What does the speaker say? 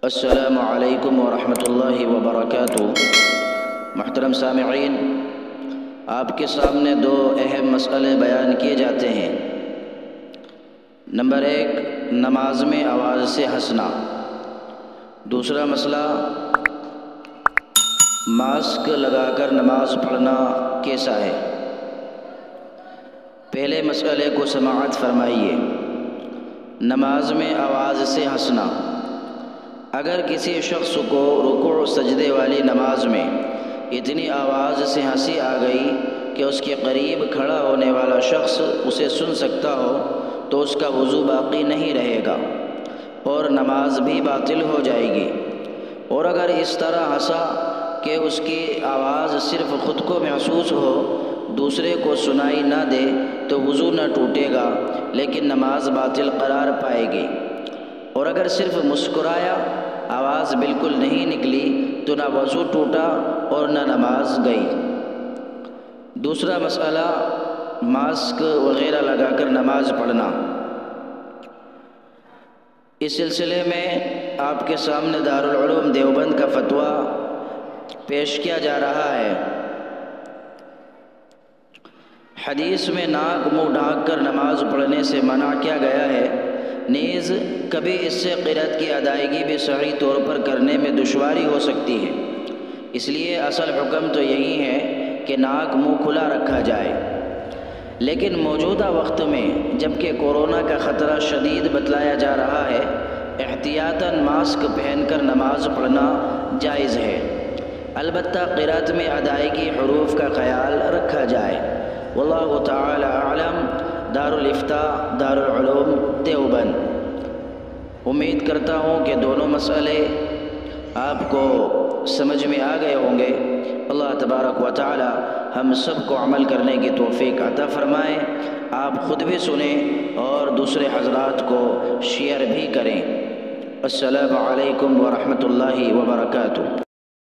السلام علیکم ورحمۃ اللہ وبرکاتہ۔ محترم سامعین، آپ کے سامنے دو اہم مسئلے بیان کیے جاتے ہیں۔ نمبر 1، نماز میں آواز سے ہنسنا۔ دوسرا مسئلہ، ماسک لگا کر نماز پڑھنا کیسا ہے؟ پہلے مسئلے کو سماعت فرمائیے۔ نماز میں آواز سے ہنسنا۔ اگر کسی شخص کو رکوع و سجدے والی نماز میں اتنی آواز سے ہنسی آ گئی کہ اس کے قریب کھڑا ہونے والا شخص اسے سن سکتا ہو تو اس کا وضو باقی نہیں رہے گا اور نماز بھی باطل ہو جائے گی۔ اور اگر اس طرح ہنسا کہ اس کی آواز صرف خود کو محسوس ہو، دوسرے کو سنائی نہ دے تو وضو نہ ٹوٹے گا لیکن نماز باطل قرار پائے گی۔ اور اگر صرف مسکرایا، آواز بالکل نہیں نکلی تو نہ وضو ٹوٹا اور نہ نماز گئی۔ دوسرا مسئلہ، ماسک وغیرہ لگا کر نماز پڑھنا۔ اس سلسلے میں آپ کے سامنے دارالعلوم دیوبند کا فتویٰ پیش کیا جا رہا ہے۔ حدیث میں ناک منہ ڈھانک کر نماز پڑھنے سے منع کیا گیا ہے، نیز کبھی اس سے قرأت کی ادائیگی بھی صحیح طور پر کرنے میں دشواری ہو سکتی ہے۔ اس لیے اصل حکم تو یہی ہے کہ ناک منہ کھلا رکھا جائے، لیکن موجودہ وقت میں جبکہ کورونا کا خطرہ شدید بتلایا جا رہا ہے، احتیاطاً ماسک پہن کر نماز پڑھنا جائز ہے، البتہ قرأت میں ادائیگی حروف کا خیال رکھا جائے۔ واللہ تعالی اعلم۔ دارالافتاء، دارالعلوم دیوبند۔ امید کرتا ہوں کہ دونوں مسئلے آپ کو سمجھ میں آ گئے ہوں گے۔ اللہ تبارک و تعالی ہم سب کو عمل کرنے کی توفیق عطا فرمائے۔ آپ خود بھی سنیں اور دوسرے حضرات کو شیئر بھی کریں۔ السلام علیکم ورحمۃ اللہ وبرکاتہ۔